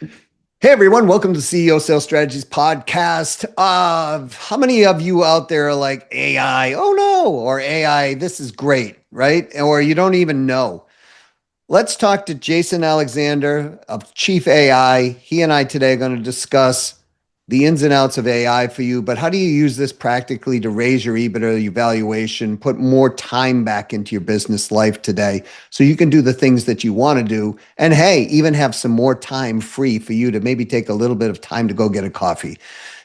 Hey everyone, welcome to CEO Sales Strategies podcast. How many of you out there are like AI? Oh no, or AI, this is great, right? Or you don't even know. Let's talk to Jason Alexander of Chief AI. He and I today are going to discuss the ins and outs of AI for you, but how do you use this practically to raise your EBITDA, your valuation, put more time back into your business life today so you can do the things that you want to do? And hey, even have some more time free for you to maybe take a little bit of time to go get a coffee.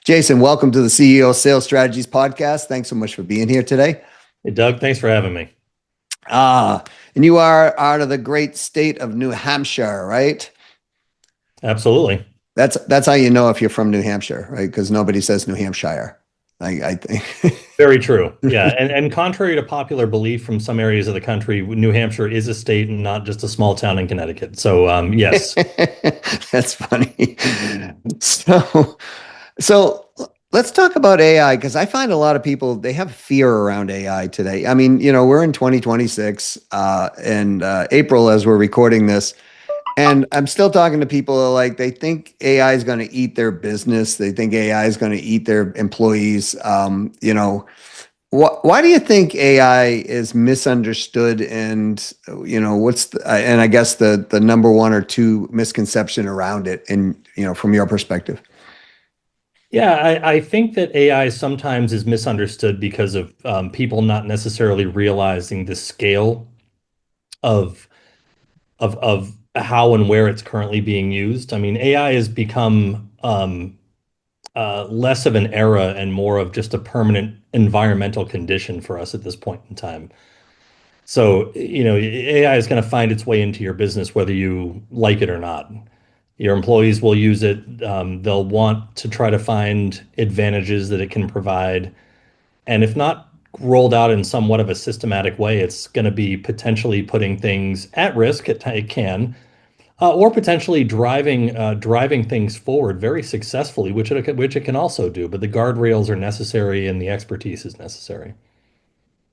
Jason, welcome to the CEO Sales Strategies podcast. Thanks so much for being here today. Hey, Doug, thanks for having me. And you are out of the great state of New Hampshire, right? Absolutely. That's how you know if you're from New Hampshire, right? Because nobody says New Hampshire. I think. Very true. Yeah. And contrary to popular belief from some areas of the country, New Hampshire is a state and not just a small town in Connecticut. So, yes. That's funny. So, so let's talk about AI because I find a lot of people they have fear around AI today. I mean, we're in 2026 and April as we're recording this. And I'm still talking to people who are like they think AI is going to eat their business. They think AI is going to eat their employees. Why do you think AI is misunderstood? And what's and I guess the number one or two misconception around it, and from your perspective. Yeah, I think that AI sometimes is misunderstood because of people not necessarily realizing the scale of of how and where it's currently being used. I mean, AI has become less of an era and more of just a permanent environmental condition for us at this point in time. So, AI is going to find its way into your business whether you like it or not. Your employees will use it. They'll want to try to find advantages that it can provide. And if not rolled out in somewhat of a systematic way, it's going to be potentially putting things at risk. It can, or potentially driving things forward very successfully, which it can also do. But the guardrails are necessary and the expertise is necessary.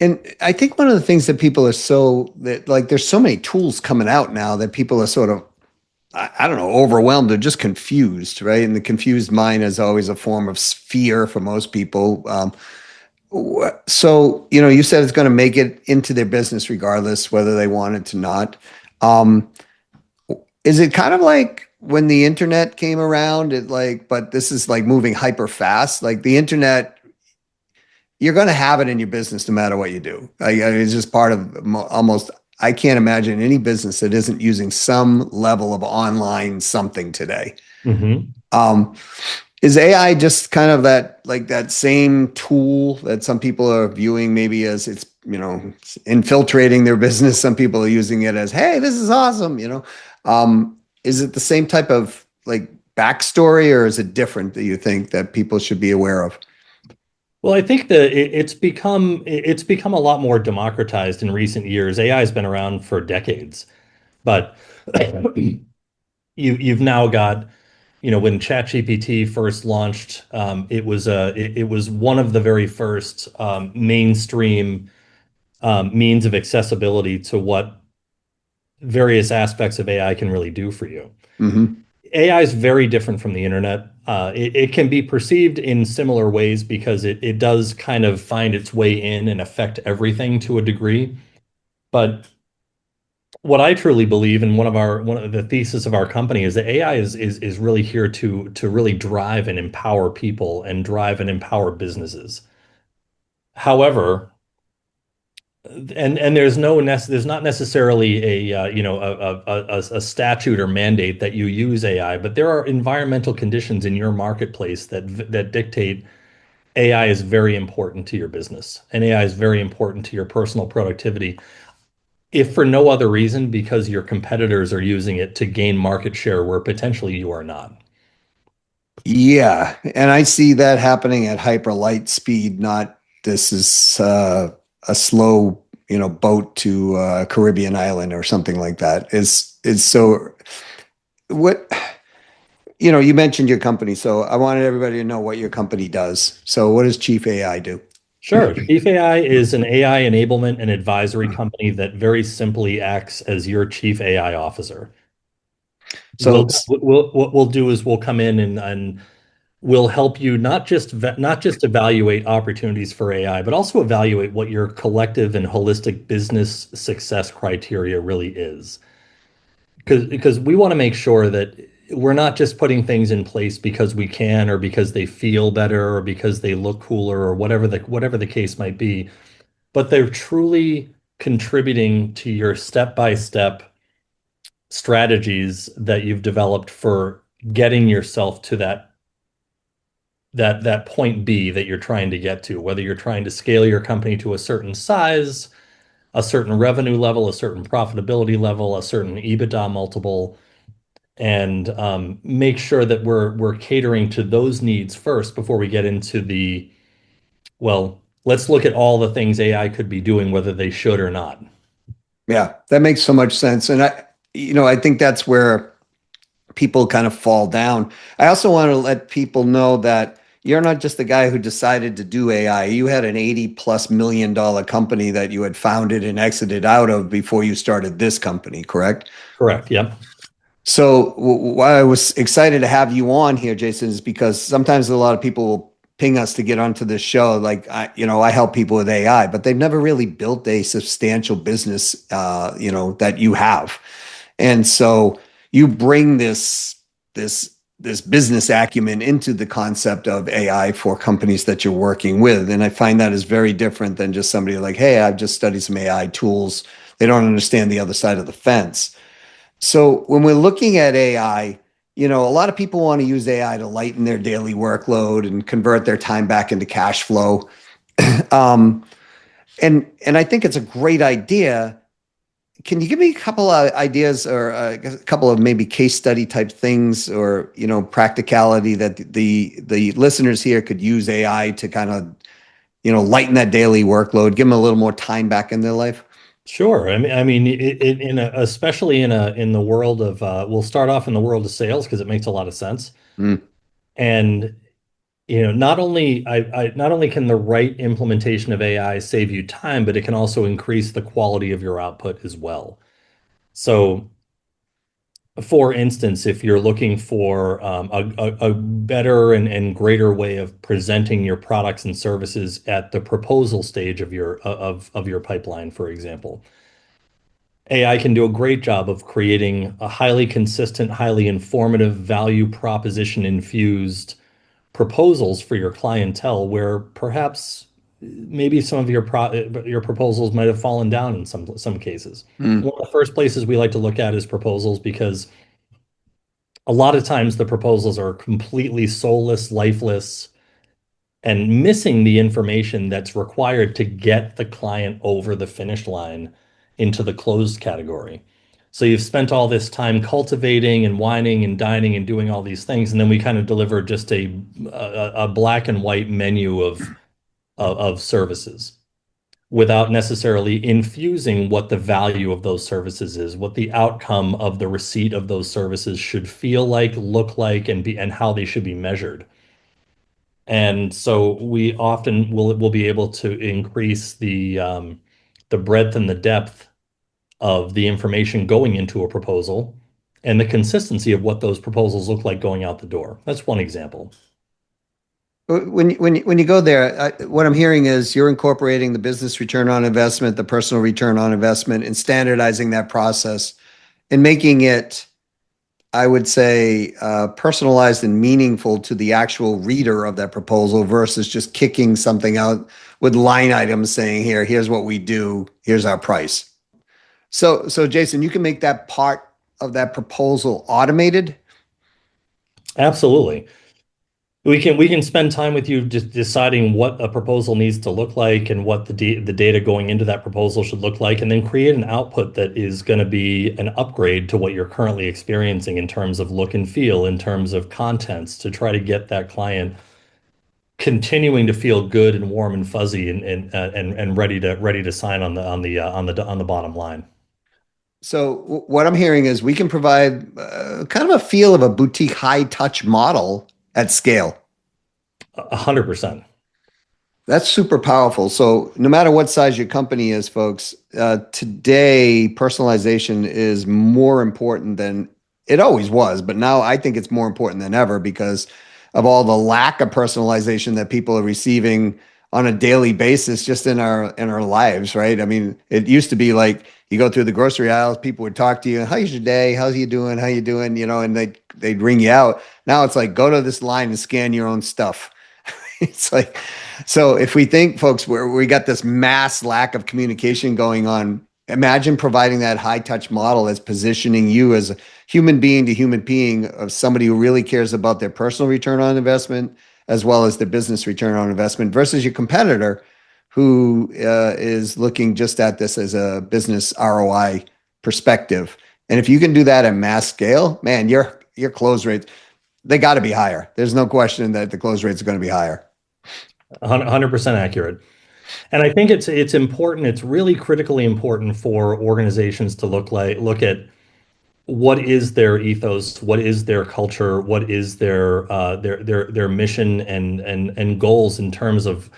And I think one of the things that people are so that like there's so many tools coming out now that people are sort of I don't know, overwhelmed or just confused, right? And the confused mind is always a form of fear for most people. So, you said it's going to make it into their business regardless whether they want it to not. Um, is it kind of like when the internet came around? But this is like moving hyper fast. Like the internet, you're going to have it in your business no matter what you do. It's just part of almost. I can't imagine any business that isn't using some level of online something today. Hmm. Um, is AI just kind of that same tool that some people are viewing maybe as it's infiltrating their business? Some people are using it as, hey, this is awesome. Is it the same type of like backstory, or is it different that you think that people should be aware of? Well, I think that it's become a lot more democratized in recent years. AI has been around for decades, but you've now got, when ChatGPT first launched, it was one of the very first mainstream means of accessibility to what various aspects of AI can really do for you. Hmm. AI is very different from the internet. It can be perceived in similar ways because it does kind of find its way in and affect everything to a degree. But what I truly believe, and one of the thesis of our company is that AI is really here to really drive and empower people and drive and empower businesses. However, and there's not necessarily a statute or mandate that you use AI, but there are environmental conditions in your marketplace that dictate AI is very important to your business, and AI is very important to your personal productivity, if for no other reason because your competitors are using it to gain market share where potentially you are not. Yeah, and I see that happening at hyper light speed. Not this is a slow, boat to a Caribbean island or something like that. Is so what you mentioned your company, so I wanted everybody to know what your company does. So, what does Chief AI do? Sure. Chief AI is an AI enablement and advisory company that very simply acts as your chief AI officer. So What we'll do is we'll come in and we'll help you not just evaluate opportunities for AI, but also evaluate what your collective and holistic business success criteria really is. Because we want to make sure that we're not just putting things in place because we can or because they feel better or because they look cooler or whatever the case might be, but they're truly contributing to your step-by-step strategies that you've developed for getting yourself to that point B that you're trying to get to, whether you're trying to scale your company to a certain size, a certain revenue level, a certain profitability level, a certain EBITDA multiple, and make sure that we're catering to those needs first before we get into the, well, let's look at all the things AI could be doing, whether they should or not. yeah, that makes so much sense. And I think that's where people kind of fall down. I also want to let people know that you're not just the guy who decided to do AI. You had an 80 plus $1 million company that you had founded and exited out of before you started this company, correct? Correct. Yep. So why I was excited to have you on here, Jason, is because sometimes a lot of people will ping us to get onto this show. Like I help people with AI, but they've never really built a substantial business, that you have. And so you bring this business acumen into the concept of AI for companies that you're working with. And I find that is very different than just somebody like, hey, I've just studied some AI tools. They don't understand the other side of the fence. So when we're looking at AI, a lot of people want to use AI to lighten their daily workload and convert their time back into cash flow. Um, and I think it's a great idea. Can you give me a couple of ideas or a couple of maybe case study type things or practicality that the listeners here could use AI to kind of lighten that daily workload, give them a little more time back in their life? Sure. Especially in the world of, we'll start off in the world of sales because it makes a lot of sense. Mm, And not only can the right implementation of AI save you time, but it can also increase the quality of your output as well. So, for instance, if you're looking for a better and greater way of presenting your products and services at the proposal stage of your pipeline, for example, AI can do a great job of creating a highly consistent, highly informative, value proposition infused proposals for your clientele where perhaps maybe some of your proposals might have fallen down in some cases. mm. One of the first places we like to look at is proposals because a lot of times the proposals are completely soulless, lifeless, and missing the information that's required to get the client over the finish line into the closed category. So you've spent all this time cultivating and whining and dining and doing all these things, and then we kind of deliver just a black and white menu of services without necessarily infusing what the value of those services is, what the outcome of the receipt of those services should feel like, look like, and how they should be measured. And so we often will be able to increase the breadth and the depth of the information going into a proposal and the consistency of what those proposals look like going out the door. That's one example. When you go there, what I'm hearing is you're incorporating the business return on investment, the personal return on investment, and standardizing that process and making it, I would say, personalized and meaningful to the actual reader of that proposal versus just kicking something out with line items saying, here's what we do, here's our price. So Jason, you can make that part of that proposal automated. Absolutely. We can spend time with you just deciding what a proposal needs to look like and what the data going into that proposal should look like, and then create an output that is going to be an upgrade to what you're currently experiencing in terms of look and feel, in terms of contents, to try to get that client continuing to feel good and warm and fuzzy and ready to sign on the bottom line. So what I'm hearing is we can provide kind of a feel of a boutique high touch model at scale. 100%. That's super powerful. So no matter what size your company is, folks, today personalization is more important than It always was, but now I think it's more important than ever because of all the lack of personalization that people are receiving on a daily basis just in our lives, right? I mean, it used to be like you go through the grocery aisles, people would talk to you, how's your day? How's you doing? How you doing? You know, and they'd ring you out. Now it's like go to this line and scan your own stuff. It's like, so if we think, folks, where we got this mass lack of communication going on, imagine providing that high touch model as positioning you as a human being to human being of somebody who really cares about their personal return on investment as well as their business return on investment versus your competitor who is looking just at this as a business ROI perspective. And if you can do that at mass scale, man, your close rates, they got to be higher. There's no question that the close rates are going to be higher. 100% accurate. And I think it's important, it's really critically important for organizations to look at what is their ethos, what is their culture, what is their mission and goals in terms of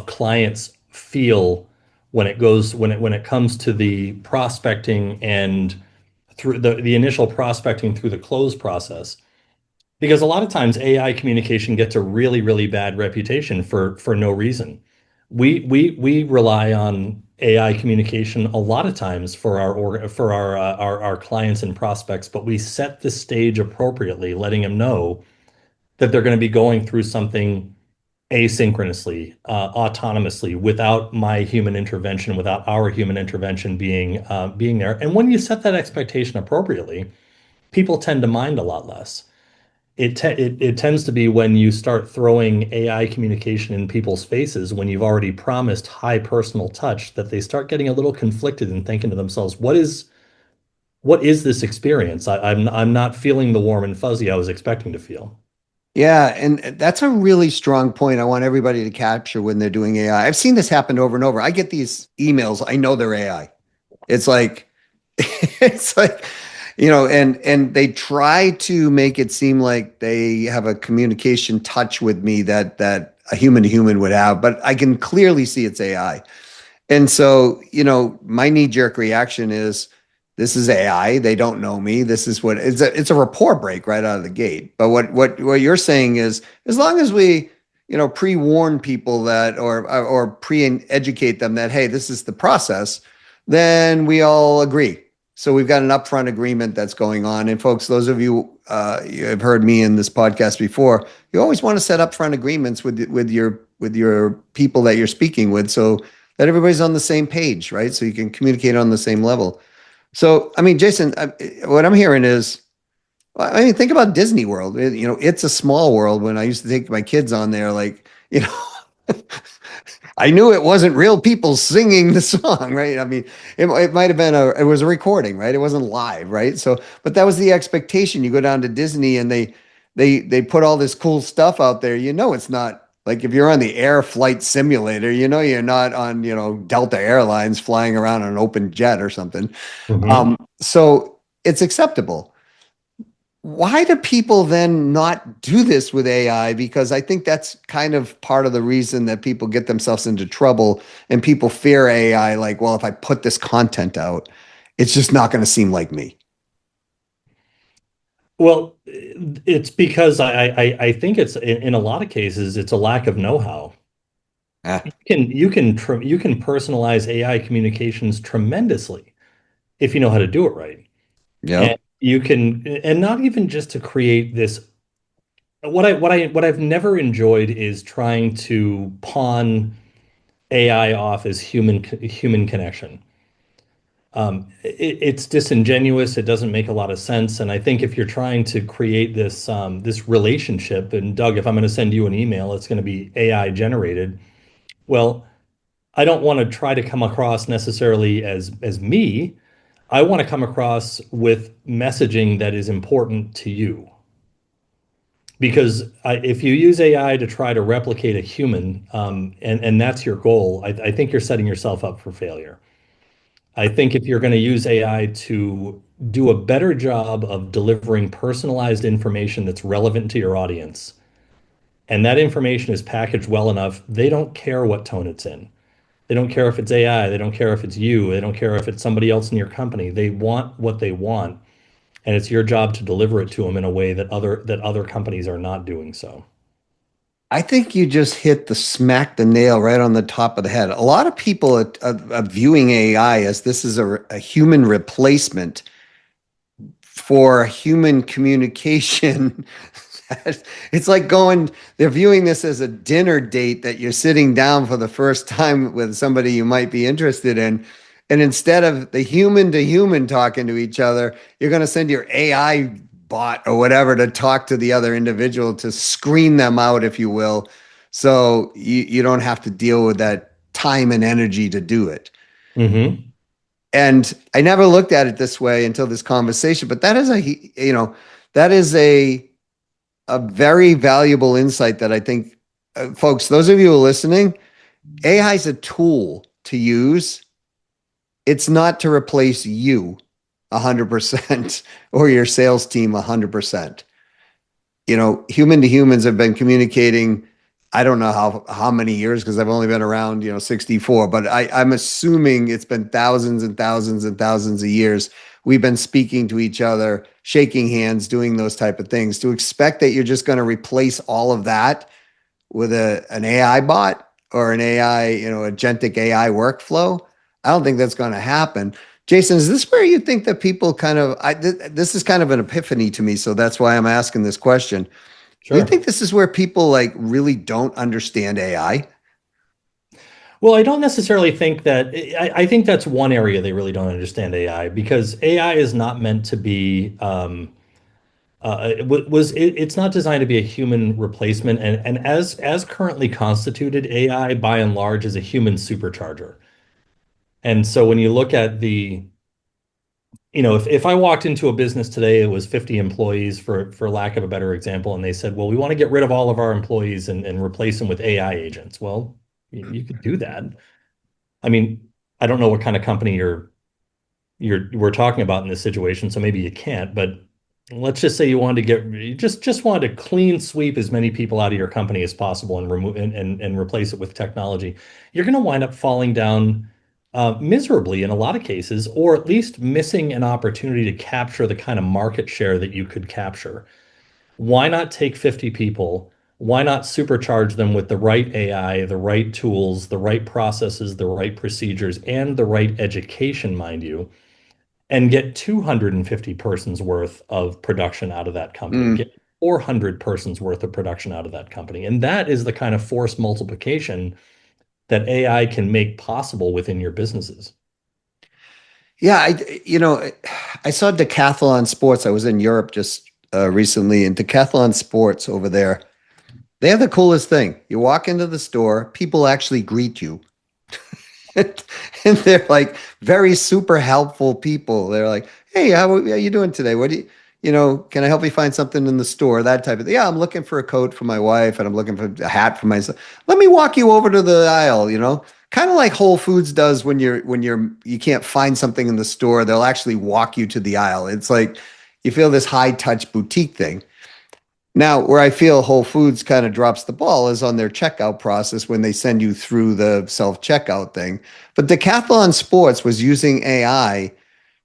clients feel when it comes to the prospecting and through the initial prospecting through the close process. Because a lot of times AI communication gets a really, really bad reputation for no reason. We rely on AI communication a lot of times for our clients and prospects, but we set the stage appropriately, letting them know that they're going to be going through something asynchronously, autonomously, without my human intervention, without our human intervention being there. And when you set that expectation appropriately, people tend to mind a lot less. It tends to be when you start throwing AI communication in people's faces when you've already promised high personal touch that they start getting a little conflicted and thinking to themselves, what is this experience? I'm not feeling the warm and fuzzy I was expecting to feel. Yeah, and that's a really strong point I want everybody to capture when they're doing AI. I've seen this happen over and over. I get these emails, I know they're AI. It's like it's like and they try to make it seem like they have a communication touch with me that a human to human would have, but I can clearly see it's AI. And so, my knee jerk reaction is this is AI. They don't know me. This is what it's a rapport break right out of the gate. But what you're saying is as long as we, pre-warn people that or pre-educate them that, hey, this is the process, then we all agree. So we've got an upfront agreement that's going on. And folks, those of you you have heard me in this podcast before, you always want to set upfront agreements with your people that you're speaking with. So that everybody's on the same page, right? So you can communicate on the same level. So, I mean, Jason, what I'm hearing is, I mean, think about Disney World. It's a small world. When I used to take my kids on there, like, I knew it wasn't real people singing the song, right? I mean, it might have been it was a recording, right? It wasn't live, right? So, but that was the expectation. You go down to Disney and they put all this cool stuff out there. It's not like if you're on the air flight simulator, you're not on, Delta Airlines flying around on an open jet or something. Mhm. So it's acceptable. Why do people then not do this with AI? Because I think that's kind of part of the reason that people get themselves into trouble and people fear AI. Like, well, if I put this content out, it's just not going to seem like me. Well, it's because I think it's in a lot of cases it's a lack of know-how. Ah, You can personalize AI communications tremendously if you know how to do it right. And yep. you can, and not even just to create this. What I've never enjoyed is trying to pawn AI off as human connection. It's disingenuous. It doesn't make a lot of sense. And I think if you're trying to create this relationship, and Doug, if I'm going to send you an email, it's going to be AI generated. Well, I don't want to try to come across necessarily as me. I want to come across with messaging that is important to you. Because if you use AI to try to replicate a human, and that's your goal, I think you're setting yourself up for failure. I think if you're going to use AI to do a better job of delivering personalized information that's relevant to your audience, and that information is packaged well enough, they don't care what tone it's in. They don't care if it's AI. They don't care if it's you. They don't care if it's somebody else in your company. They want what they want. and it's your job to deliver it to them in a way that other companies are not doing so. I think you just hit the nail right on the top of the head. A lot of people are viewing AI as this is a human replacement for human communication. It's like they're viewing this as a dinner date that you're sitting down for the first time with somebody you might be interested in. And instead of the human to human talking to each other, you're going to send your AI bot or whatever to talk to the other individual to screen them out, if you will. So you don't have to deal with that time and energy to do it. Hmm. And I never looked at it this way until this conversation, but that is that is a very valuable insight that I think, folks, those of you who are listening, AI is a tool to use. It's not to replace you 100% or your sales team 100%. Human to humans have been communicating. I don't know how many years because I've only been around, 64, but I'm assuming it's been thousands and thousands and thousands of years. We've been speaking to each other, shaking hands, doing those type of things. To expect that you're just going to replace all of that with an AI bot or an AI, agentic AI workflow, I don't think that's going to happen. Jason, is this where you think that people this is kind of an epiphany to me, so that's why I'm asking this question. Do you Sure. think this is where people like really don't understand AI? Well, I don't necessarily think that. I think that's one area they really don't understand AI because AI is not meant to be. It's not designed to be a human replacement, and as currently constituted, AI by and large is a human supercharger. And so when you look at if I walked into a business today, it was 50 employees for lack of a better example, and they said, well, we want to get rid of all of our employees and replace them with AI agents. Well, you could do that. I mean, I don't know what kind of company we're talking about in this situation, so maybe you can't, but let's just say you just wanted to clean sweep as many people out of your company as possible and remove and replace it with technology. You're going to wind up falling down miserably in a lot of cases, or at least missing an opportunity to capture the kind of market share that you could capture. Why not take 50 people? Why not supercharge them with the right AI, the right tools, the right processes, the right procedures, and the right education, mind you, and get 250 persons worth of production out of that company, Mm. get 400 persons worth of production out of that company. And that is the kind of force multiplication that AI can make possible within your businesses. Yeah, I saw Decathlon Sports. I was in Europe just recently, and Decathlon Sports over there, they have the coolest thing. You walk into the store, people actually greet you. And they're like very super helpful people. They're like, "Hey, how are you doing today? What do can I help you find something in the store?" That type of thing. Yeah, I'm looking for a coat for my wife and I'm looking for a hat for myself. Let me walk you over to the aisle. Kind of like Whole Foods does when you can't find something in the store, they'll actually walk you to the aisle. It's like you feel this high touch boutique thing. Now, where I feel Whole Foods kind of drops the ball is on their checkout process when they send you through the self checkout thing. But Decathlon Sports was using AI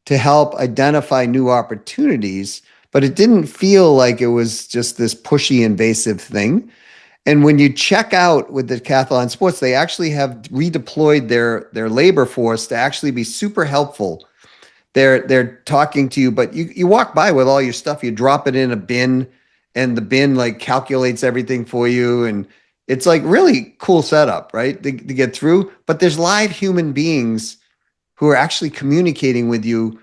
to help identify new opportunities, but it didn't feel like it was just this pushy, invasive thing. And when you check out with Decathlon Sports, they actually have redeployed their labor force to actually be super helpful. They're talking to you, but you walk by with all your stuff, you drop it in a bin, and the bin like calculates everything for you, and it's like really cool setup, right? To get through. But there's live human beings who are actually communicating with you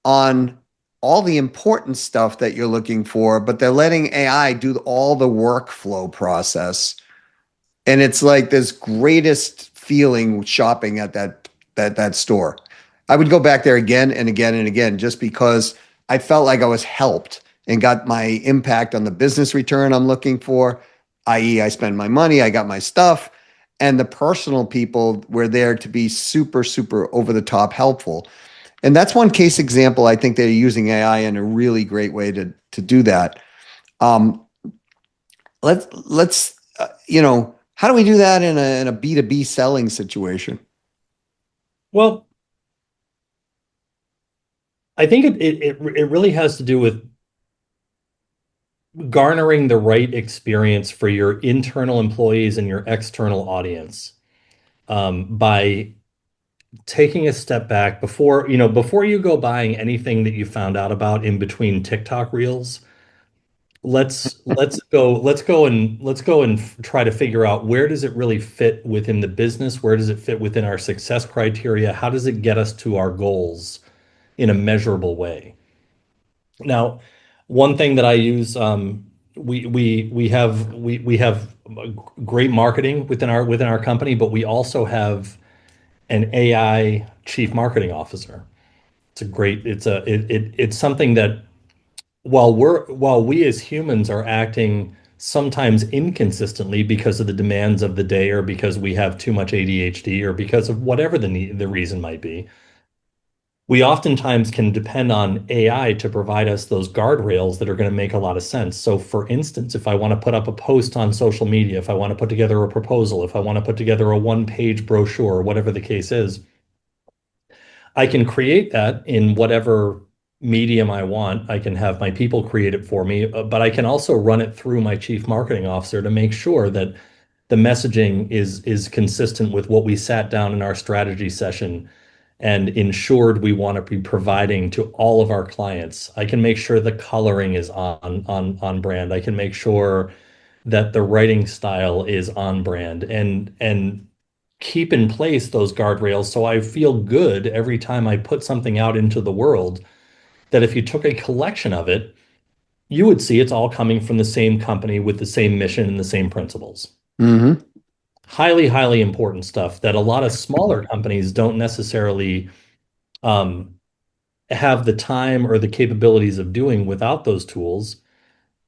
on all the important stuff that you're looking for, but they're letting AI do all the workflow process. And it's like this greatest feeling shopping at that store. I would go back there again and again and again just because I felt like I was helped and got my impact on the business return I'm looking for, i.e., I spend my money, I got my stuff, and the personal people were there to be super, super over the top helpful. And that's one case example. I think they're using AI in a really great way to do that. Um, let's how do we do that in a B2B selling situation? Well, I think it really has to do with garnering the right experience for your internal employees and your external audience, by taking a step back before, before you go buying anything that you found out about in between TikTok reels. Let's go and try to figure out, where does it really fit within the business? Where does it fit within our success criteria? How does it get us to our goals in a measurable way? Now, one thing that I use, we have great marketing within our company, but we also have an AI chief marketing officer. It's something that, while we as humans are acting sometimes inconsistently because of the demands of the day, or because we have too much ADHD, or because of whatever the reason might be, we oftentimes can depend on AI to provide us those guardrails that are going to make a lot of sense. So, for instance, if I want to put up a post on social media, if I want to put together a proposal, if I want to put together a one-page brochure, whatever the case is, I can create that in whatever medium I want. I can have my people create it for me, but I can also run it through my chief marketing officer to make sure that the messaging is consistent with what we sat down in our strategy session and ensured we want to be providing to all of our clients. I can make sure the coloring is on brand. I can make sure that the writing style is on brand, and keep in place those guardrails, so I feel good every time I put something out into the world, that if you took a collection of it, you would see it's all coming from the same company with the same mission and the same principles. Hmm. Highly, highly important stuff that a lot of smaller companies don't necessarily um, have the time or the capabilities of doing without those tools,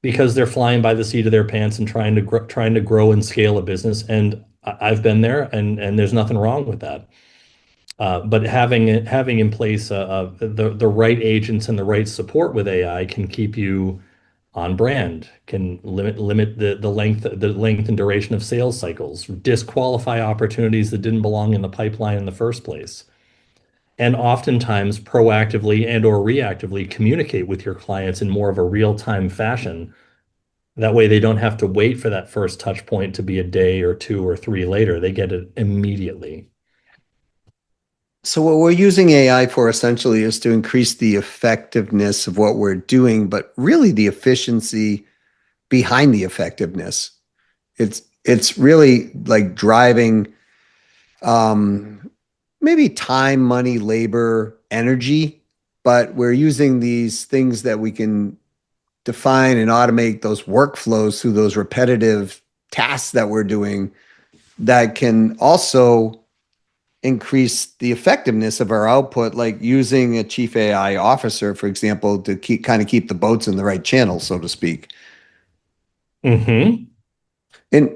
because they're flying by the seat of their pants and trying to grow and scale a business. And I've been there, and there's nothing wrong with that. But having in place the right agents and the right support with AI can keep you on brand, can limit the length and duration of sales cycles, disqualify opportunities that didn't belong in the pipeline in the first place, and oftentimes proactively and or reactively communicate with your clients in more of a real-time fashion. That way they don't have to wait for that first touch point to be a day or two or three later. They get it immediately. So what we're using AI for essentially is to increase the effectiveness of what we're doing, but really the efficiency behind the effectiveness. It's really like driving um, maybe time, money, labor, energy, but we're using these things that we can define and automate those workflows through those repetitive tasks that we're doing that can also increase the effectiveness of our output, like using a chief AI officer, for example, to keep the boats in the right channel, so to speak. Hmm. And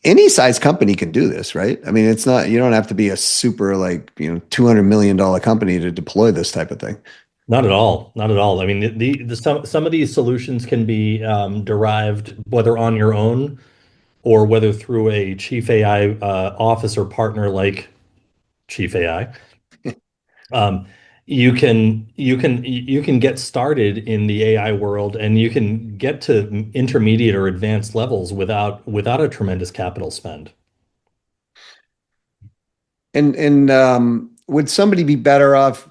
any size company can do this, right? I mean, it's not, you don't have to be a super like, $200 million company to deploy this type of thing. Not at all. Not at all. I mean, some of these solutions can be derived whether on your own or whether through a chief AI officer partner like Chief AI. Um, you can get started in the AI world, and you can get to intermediate or advanced levels without a tremendous capital spend. And would somebody be better off?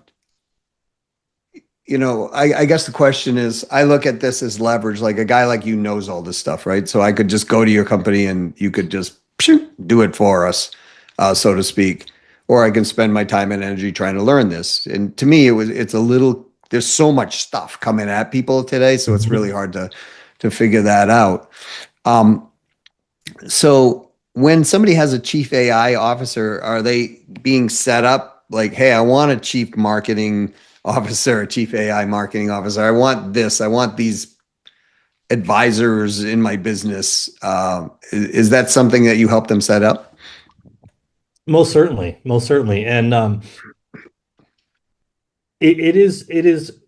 I guess the question is, I look at this as leverage. Like a guy like you knows all this stuff, right? So I could just go to your company and you could just do it for us, so to speak. Or I can spend my time and energy trying to learn this. And to me, it's a little. There's so much stuff coming at people today, so it's really Mhm. hard to figure that out. Um, so when somebody has a chief AI officer, are they being set up like, hey, I want a chief marketing officer, a chief AI marketing officer. I want this. I want these advisors in my business. Is that something that you help them set up? Most certainly, most certainly, and it is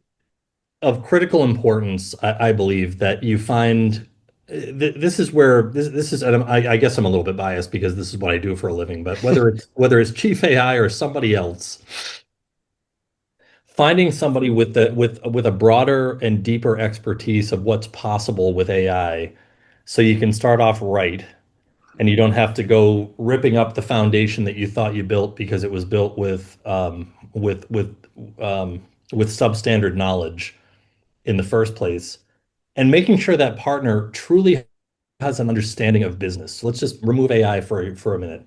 of critical importance, I believe, that you find this is where this is, and I guess I'm a little bit biased because this is what I do for a living, but whether it's chief AI or somebody else, finding somebody with with a broader and deeper expertise of what's possible with AI, so you can start off right, and you don't have to go ripping up the foundation that you thought you built because it was built with substandard knowledge in the first place, and making sure that partner truly has an understanding of business. So let's just remove AI for a minute.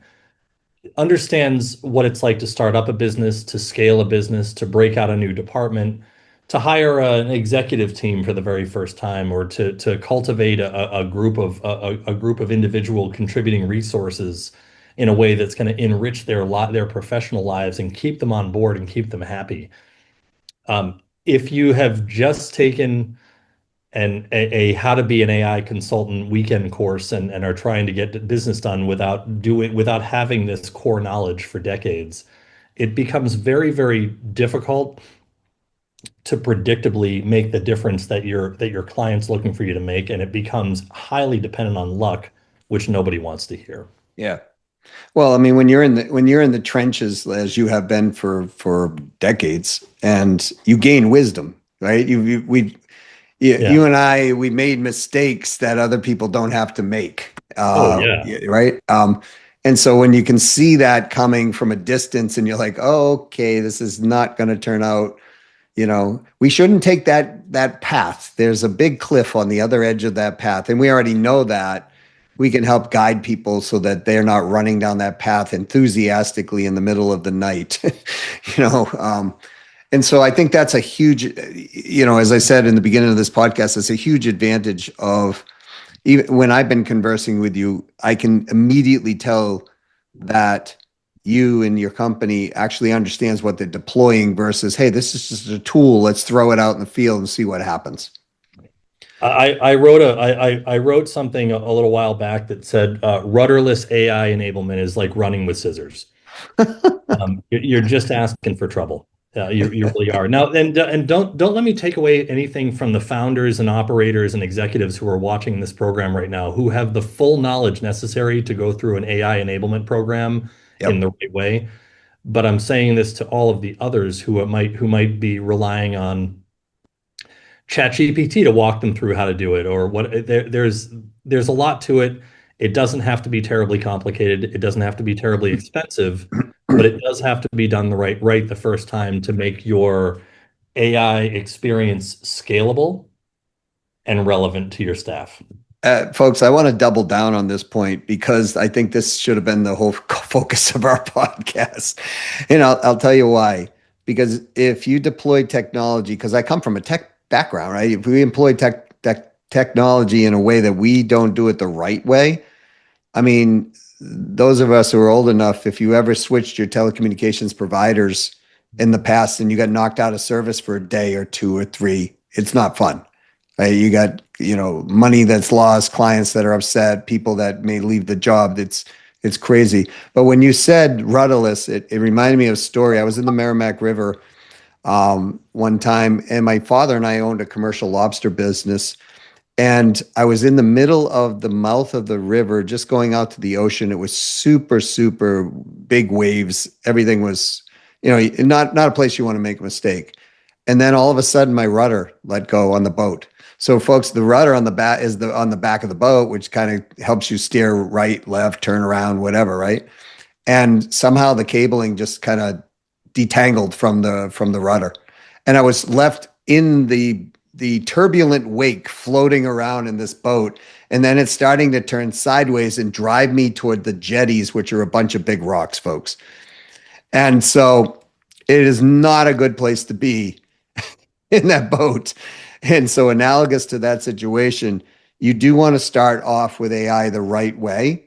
Understands what it's like to start up a business, to scale a business, to break out a new department, to hire an executive team for the very first time, or to cultivate a group of individual contributing resources in a way that's going to enrich their professional lives and keep them on board and keep them happy. If you have just taken a how to be an AI consultant weekend course and are trying to get business done without having this core knowledge for decades, it becomes very, very difficult to predictably make the difference that your client's looking for you to make, and it becomes highly dependent on luck, which nobody wants to hear. Yeah. Well, I mean, when you're in the trenches as you have been for decades, and you gain wisdom, right? Yeah. You and I, we made mistakes that other people don't have to make, Oh yeah. right? And so when you can see that coming from a distance, and you're like, oh, okay, this is not going to turn out, we shouldn't take that path. There's a big cliff on the other edge of that path, and we already know that. We can help guide people so that they're not running down that path enthusiastically in the middle of the night, you know. And so I think that's a huge, as I said in the beginning of this podcast, it's a huge advantage of, even when I've been conversing with you, I can immediately tell that you and your company actually understands what they're deploying versus, hey, this is just a tool. Let's throw it out in the field and see what happens. I wrote something a little while back that said rudderless AI enablement is like running with scissors. You're just asking for trouble. You really are. Now, and don't let me take away anything from the founders and operators and executives who are watching this program right now, who have the full knowledge necessary to go through an AI enablement program in Yep. the right way. But I'm saying this to all of the others who might be relying on ChatGPT to walk them through how to do it, or there's a lot to it. It doesn't have to be terribly complicated. It doesn't have to be terribly expensive, but it does have to be done the right the first time to make your AI experience scalable and relevant to your staff. Folks, I want to double down on this point because I think this should have been the whole focus of our podcast. And I'll tell you why. Because if you deploy technology, because I come from a tech background, right? If we employ technology in a way that we don't do it the right way, I mean, those of us who are old enough, if you ever switched your telecommunications providers in the past and you got knocked out of service for a day or two or three, it's not fun. Right? You got, money that's lost, clients that are upset, people that may leave the job. It's crazy. But when you said rudderless, it reminded me of a story. I was in the Merrimack River one time, and my father and I owned a commercial lobster business. And I was in the middle of the mouth of the river, just going out to the ocean. It was super, super big waves. Everything was, not a place you want to make a mistake. And then all of a sudden, my rudder let go on the boat. So, folks, the rudder on the back is on the back of the boat, which kind of helps you steer right, left, turn around, whatever, right? And somehow the cabling just kind of detangled from the rudder, and I was left in the turbulent wake floating around in this boat. And then it's starting to turn sideways and drive me toward the jetties, which are a bunch of big rocks, folks. And so it is not a good place to be in that boat. And so, analogous to that situation, you do want to start off with AI the right way.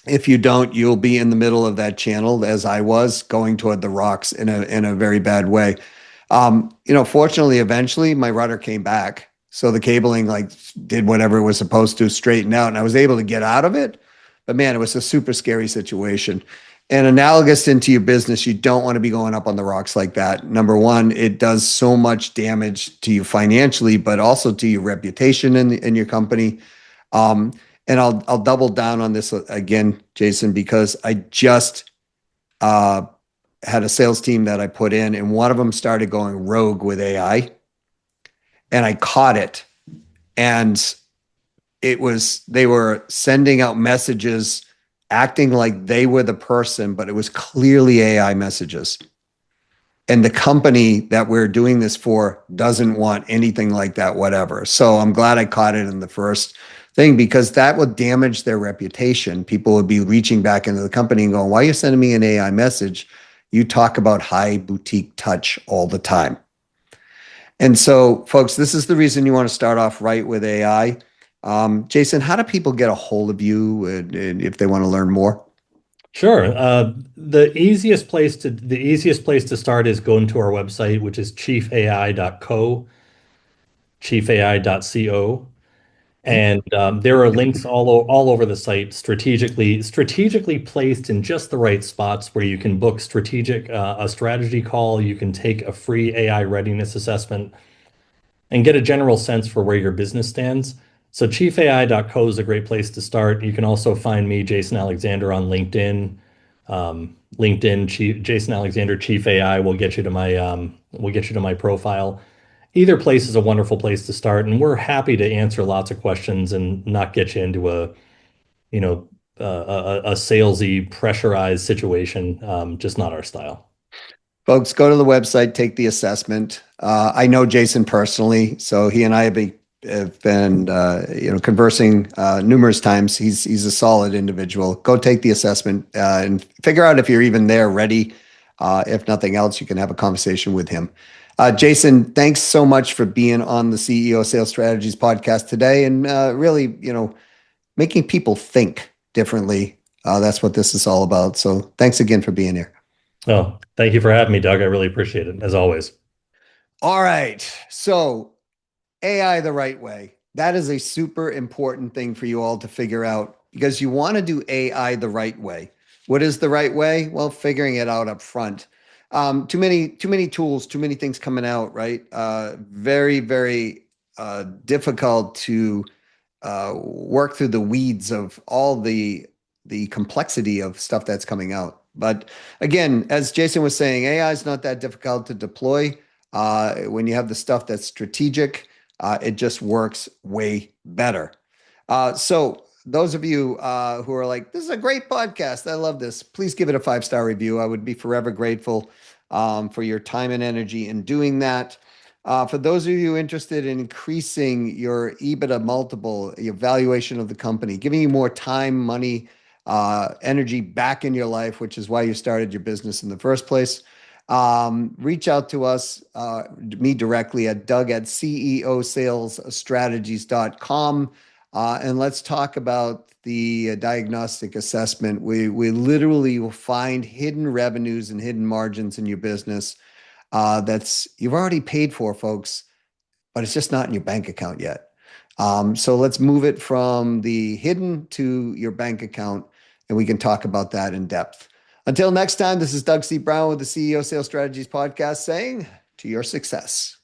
If you don't, you'll be in the middle of that channel, as I was, going toward the rocks in a very bad way. Fortunately, eventually my rudder came back. So the cabling like did whatever it was supposed to, straighten out, and I was able to get out of it. But man, it was a super scary situation. And analogous into your business, you don't want to be going up on the rocks like that. Number one, it does so much damage to you financially, but also to your reputation in your company. Um, and I'll double down on this again, Jason, because I just uh, had a sales team that I put in, and one of them started going rogue with AI, and I caught it. And they were sending out messages acting like they were the person, but it was clearly AI messages. And the company that we're doing this for doesn't want anything like that, whatever. So I'm glad I caught it in the first thing because that would damage their reputation. People would be reaching back into the company and going, "Why are you sending me an AI message? You talk about high boutique touch all the time." And so, folks, this is the reason you want to start off right with AI. Jason, how do people get a hold of you and if they want to learn more? Sure. The easiest place to start is going to our website, which is chiefai.co, chiefai.co. And there are links all over the site, strategically placed in just the right spots where you can book a strategy call. You can take a free AI readiness assessment and get a general sense for where your business stands. So chiefai.co is a great place to start. You can also find me, Jason Alexander, on LinkedIn. Jason Alexander Chief AI will get you to my profile. Either place is a wonderful place to start, and we're happy to answer lots of questions and not get you into you know, a salesy, pressurized situation. Just not our style. Folks, go to the website, take the assessment. I know Jason personally, so he and I have been conversing numerous times. He's a solid individual. Go take the assessment and figure out if you're even there ready. If nothing else, you can have a conversation with him. Jason, thanks so much for being on the CEO Sales Strategies podcast today, and really, making people think differently. That's what this is all about. So, thanks again for being here. Oh, thank you for having me, Doug. I really appreciate it, as always. All right. So, AI the right way. That is a super important thing for you all to figure out because you want to do AI the right way. What is the right way? Well, figuring it out up front. Too many tools, too many things coming out, right? Very difficult to work through the weeds of all the complexity of stuff that's coming out. But again, as Jason was saying, AI is not that difficult to deploy. When you have the stuff that's strategic, it just works way better. So those of you who are like, this is a great podcast, I love this, please give it a 5-star review. I would be forever grateful for your time and energy in doing that. For those of you interested in increasing your EBITDA multiple, your valuation of the company, giving you more time, money, energy back in your life, which is why you started your business in the first place, reach out to us, me directly at Doug at ceosalesstrategies.com. And let's talk about the diagnostic assessment. We literally will find hidden revenues and hidden margins in your business that's you've already paid for, folks, but it's just not in your bank account yet. So let's move it from the hidden to your bank account, and we can talk about that in depth. Until next time, this is Doug C. Brown with the CEO Sales Strategies Podcast saying, to your success.